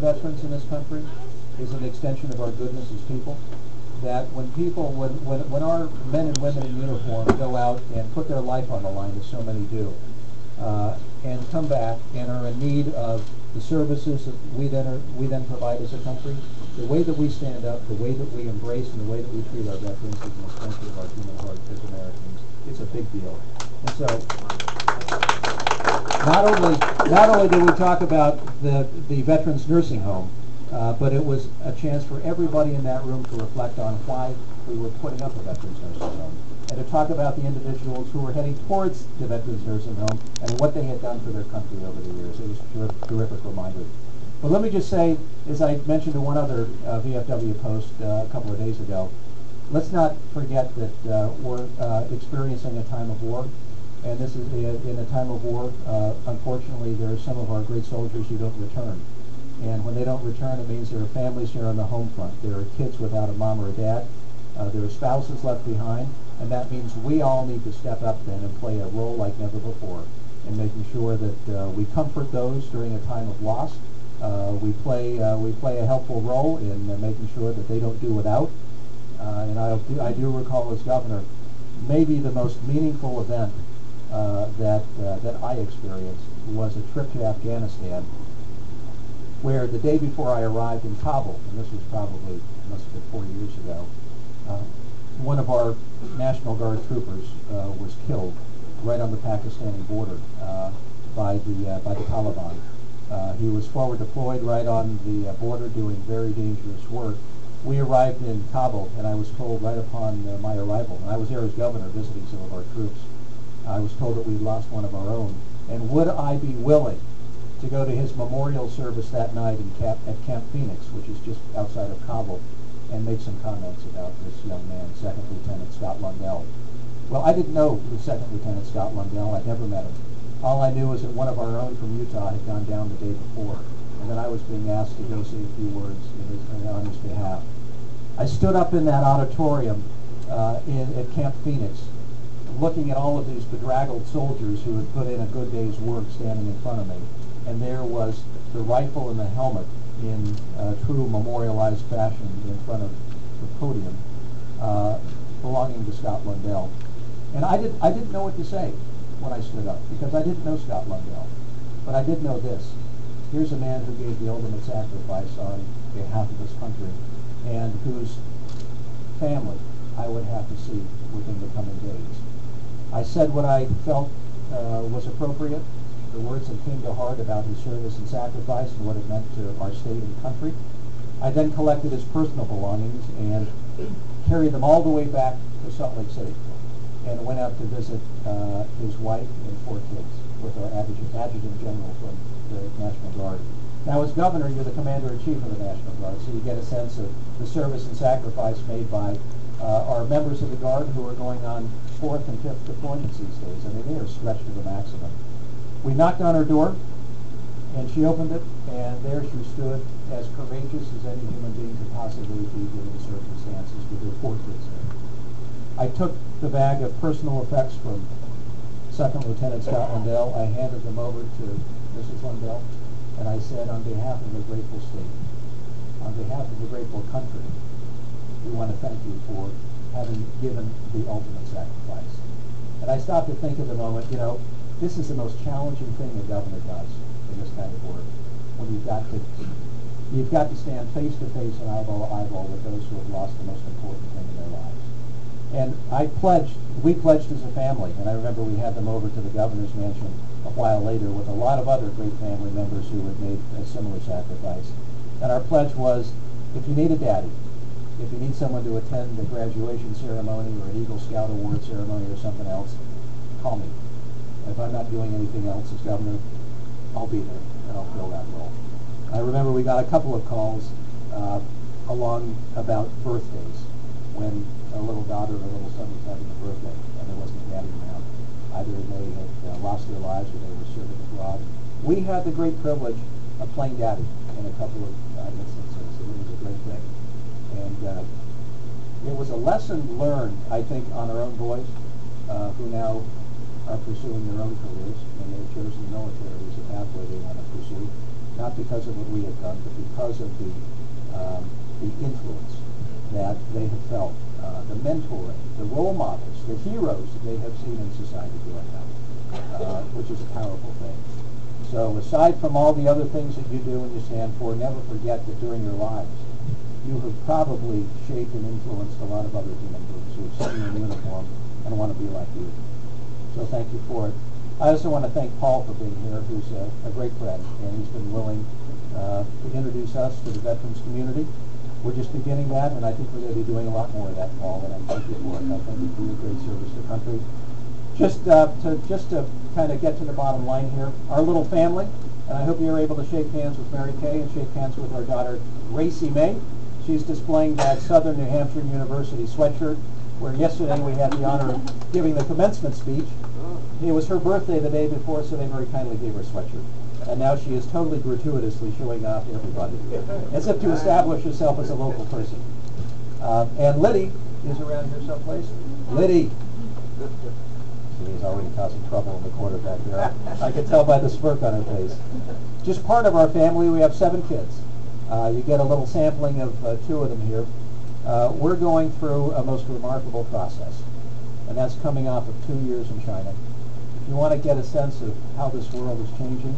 veterans in this country is an extension of our goodness as people. That when our men and women in uniform go out and put their life on the line, as so many do, and come back and are in need of the services that we then provide as a country, the way that we stand up, the way that we embrace, and the way that we treat our veterans is an extension of our human heart as Americans. It's a big deal. And so, not only did we talk about the Veterans Nursing Home, but it was a chance for everybody in that room to reflect on why we were putting up a Veterans Nursing Home, and to talk about the individuals who were heading towards the Veterans Nursing Home and what they had done for their country over the years. It was a terrific reminder. But let me just say, as I mentioned in one other VFW post a couple of days ago, let's not forget that we're experiencing a time of war. And this is in a time of war. Unfortunately, there are some of our great soldiers who don't return. And when they don't return, it means there are families here on the home front. There are kids without a mom or a dad. There are spouses left behind. And that means we all need to step up then and play a role like never before in making sure that we comfort those during a time of loss. We play a helpful role in making sure that they don't do without. And I do recall as governor, maybe the most meaningful event that I experienced was a trip to Afghanistan, where the day before I arrived in Kabul, and this was probably, must have been 4 years ago, one of our National Guard troopers was killed right on the Pakistani border by the Taliban. He was forward deployed right on the border doing very dangerous work. We arrived in Kabul, and I was told right upon my arrival, and I was there as governor visiting some of our troops, I was told that we'd lost one of our own. And would I be willing to go to his memorial service that night at Camp Phoenix, which is just outside of Kabul, and make some comments about this young man, Second Lieutenant Scott Lundell. Well, I didn't know the Second Lieutenant Scott Lundell. I'd never met him. All I knew was that one of our own from Utah had gone down the day before, and then I was being asked to go say a few words on his behalf. I stood up in that auditorium at Camp Phoenix, looking at all of these bedraggled soldiers who had put in a good day's work standing in front of me, and there was the rifle and the helmet in true memorialized fashion in front of the podium, belonging to Scott Lundell. And I didn't know what to say when I stood up, because I didn't know Scott Lundell. But I did know this. Here's a man who gave the ultimate sacrifice on behalf of his country, and whose family I would have to see within the coming days. I said what I felt was appropriate, the words that came to heart about his service and sacrifice and what it meant to our state and country. I then collected his personal belongings and carried them all the way back to Salt Lake City, and went out to visit his wife and 4 kids with our adjutant general from the National Guard. Now, as governor, you're the commander-in-chief of the National Guard, so you get a sense of the service and sacrifice made by our members of the Guard who are going on 4th and 5th deployments these days. I mean, they are stretched to the maximum. We knocked on her door, and she opened it, and there she stood, as courageous as any human being could possibly be given the circumstances, with her 4 kids there. I took the bag of personal effects from Second Lieutenant Scott Lundell. I handed them over to Mrs. Lundell, and I said, on behalf of the grateful state, on behalf of the grateful country, we want to thank you for having given the ultimate sacrifice. And I stopped to think at the moment, you know, this is the most challenging thing a governor does in this kind of work, when you've got to stand face to face and eyeball to eyeball with those who have lost the most important thing in their lives. And we pledged as a family, and I remember we had them over to the governor's mansion a while later with a lot of other great family members who had made a similar sacrifice. And our pledge was, if you need a daddy, if you need someone to attend a graduation ceremony or an Eagle Scout Award ceremony or something else, call me. If I'm not doing anything else as governor, I'll be there, and I'll fill that role. I remember we got a couple of calls along about birthdays, when a little daughter or a little son was having a birthday, and there wasn't a daddy around. Either they had lost their lives or they were serving abroad. We had the great privilege of playing daddy in a couple of instances. It was a great thing. And it was a lesson learned, I think, on our own boys who now are pursuing their own careers, and they've chosen the military as a pathway they want to pursue. not because of what we have done, but because of the influence that they have felt, the mentoring, the role models, the heroes that they have seen in society growing up, which is a powerful thing. So aside from all the other things that you do and you stand for, never forget that during your lives, you have probably shaped and influenced a lot of other human beings who have seen you in uniform and want to be like you. So thank you for it. I also want to thank Paul for being here, who's a great friend, and he's been willing to introduce us to the veterans community. We're just beginning that, and I think we're going to be doing a lot more of that, Paul, and I thank you for it. I thank you for your great service to the country. Just to kind of get to the bottom line here, our little family, and I hope you're able to shake hands with Mary Kay and shake hands with our daughter, Gracie May. She's displaying that Southern New Hampshire University sweatshirt, where yesterday we had the honor of giving the commencement speech. It was her birthday the day before, so they very kindly gave her a sweatshirt. And now she is totally gratuitously showing off to everybody, as if to establish herself as a local person. And Liddy is around here someplace. Liddy! See, he's already causing trouble in the corner back there. I can tell by the smirk on her face. Just part of our family, we have 7 kids. You get a little sampling of 2 of them here. We're going through a most remarkable process, and that's coming off of 2 years in China. If you want to get a sense of how this world is changing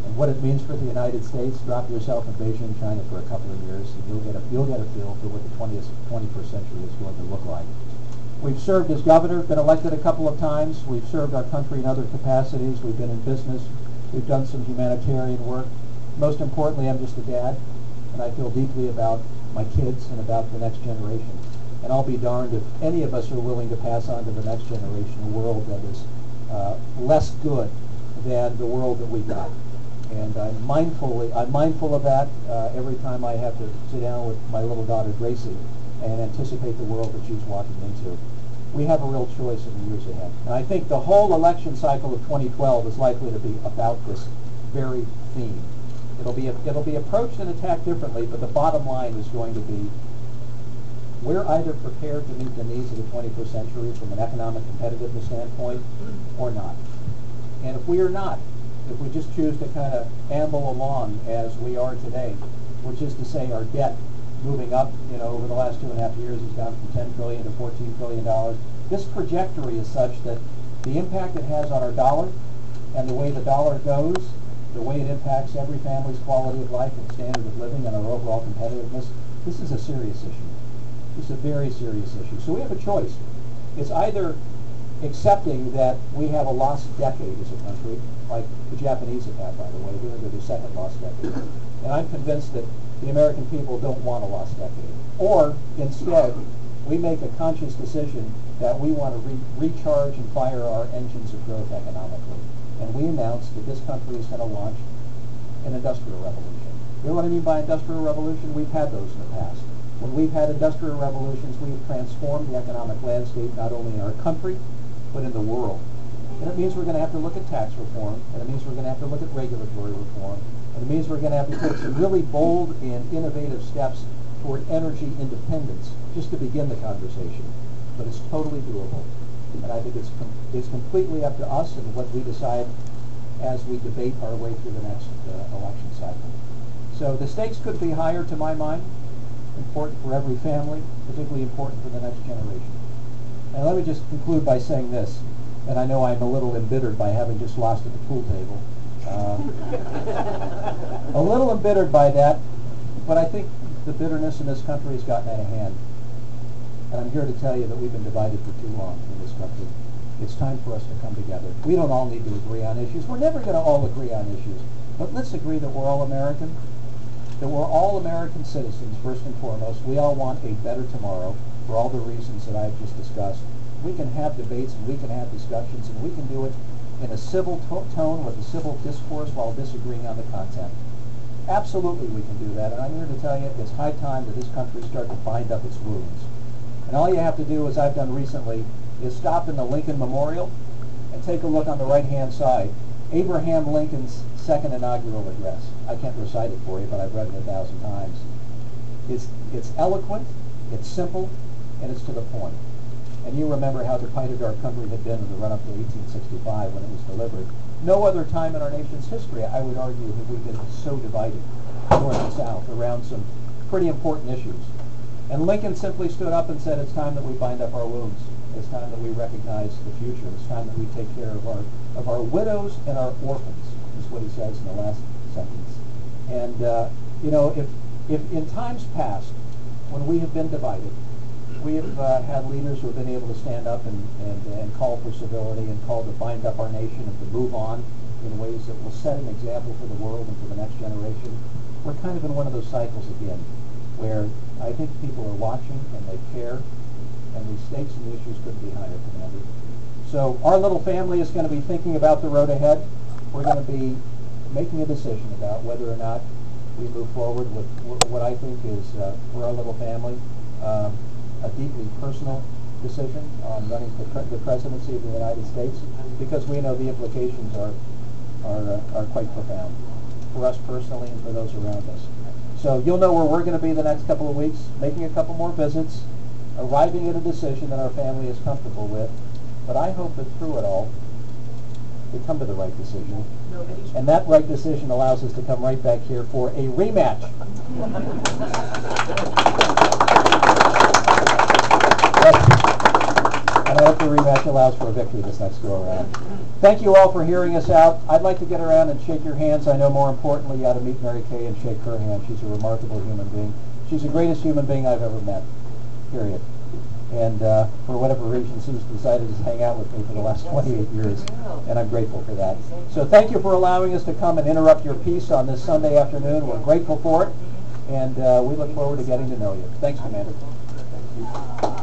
and what it means for the United States, drop yourself in Beijing, China for a couple of years, and you'll get a feel for what the 21st century is going to look like. We've served as governor, been elected a couple of times. We've served our country in other capacities. We've been in business. We've done some humanitarian work. Most importantly, I'm just a dad, and I feel deeply about my kids and about the next generation. And I'll be darned if any of us are willing to pass on to the next generation a world that is less good than the world that we got. And I'm mindful of that every time I have to sit down with my little daughter Gracie and anticipate the world that she's walking into. We have a real choice in the years ahead. And I think the whole election cycle of 2012 is likely to be about this very theme. It'll be approached and attacked differently, but the bottom line is going to be we're either prepared to meet the needs of the 21st century from an economic competitiveness standpoint or not. And if we are not, if we just choose to kind of amble along as we are today, which is to say our debt moving up, over the last 2.5 years has gone from $10 trillion to $14 trillion. This trajectory is such that the impact it has on our dollar and the way the dollar goes, the way it impacts every family's quality of life and standard of living and our overall competitiveness, this is a serious issue. It's a very serious issue. So we have a choice. It's either accepting that we have a lost decade as a country, like the Japanese have had, by the way. They're into their second lost decade. And I'm convinced that the American people don't want a lost decade. Or, instead, we make a conscious decision that we want to recharge and fire our engines of growth economically. And we announce that this country is going to launch an industrial revolution. You know what I mean by industrial revolution? We've had those in the past. When we've had industrial revolutions, we have transformed the economic landscape not only in our country, but in the world. And it means we're going to have to look at tax reform, and it means we're going to have to look at regulatory reform, and it means we're going to have to take some really bold and innovative steps toward energy independence, just to begin the conversation. But it's totally doable. And I think it's completely up to us and what we decide as we debate our way through the next election cycle. So the stakes could be higher, to my mind. Important for every family, particularly important for the next generation. And let me just conclude by saying this, and I know I'm a little embittered by having just lost at the pool table. A little embittered by that, but I think the bitterness in this country has gotten out of hand. And I'm here to tell you that we've been divided for too long in this country. It's time for us to come together. We don't all need to agree on issues. We're never going to all agree on issues. But let's agree that we're all American, that we're all American citizens, first and foremost. We all want a better tomorrow for all the reasons that I've just discussed. We can have debates and we can have discussions and we can do it in a civil tone with a civil discourse while disagreeing on the content. Absolutely we can do that, and I'm here to tell you it's high time that this country start to bind up its wounds. And all you have to do, as I've done recently, is stop in the Lincoln Memorial and take a look on the right-hand side. Abraham Lincoln's second inaugural address. I can't recite it for you, but I've read it 1,000 times. It's eloquent, it's simple, and it's to the point. And you remember how divided our country had been in the run-up to 1865 when it was delivered. no other time in our nation's history, I would argue, have we been so divided, North and South, around some pretty important issues. And Lincoln simply stood up and said, it's time that we bind up our wounds. It's time that we recognize the future. It's time that we take care of our widows and our orphans, is what he says in the last sentence. And, you know, if in times past, when we have been divided, we have had leaders who have been able to stand up and call for civility and call to bind up our nation and to move on in ways that will set an example for the world and for the next generation. We're kind of in one of those cycles again, where I think people are watching and they care, and the stakes and the issues couldn't be higher, Commander. So our little family is going to be thinking about the road ahead. We're going to be making a decision about whether or not we move forward with what I think is, for our little family, a deeply personal decision on running the presidency of the United States, because we know the implications are quite profound for us personally and for those around us. So you'll know where we're going to be the next couple of weeks, making a couple more visits, arriving at a decision that our family is comfortable with. But I hope that through it all, we come to the right decision. And that right decision allows us to come right back here for a rematch. And I hope the rematch allows for a victory this next go around. Thank you all for hearing us out. I'd like to get around and shake your hands. I know more importantly you ought to meet Mary Kay and shake her hand. She's a remarkable human being. She's the greatest human being I've ever met, period. And for whatever reason, Sue's decided to hang out with me for the last 28 years, and I'm grateful for that. So thank you for allowing us to come and interrupt your peace on this Sunday afternoon. We're grateful for it, and we look forward to getting to know you. Thanks, Commander. Thank you.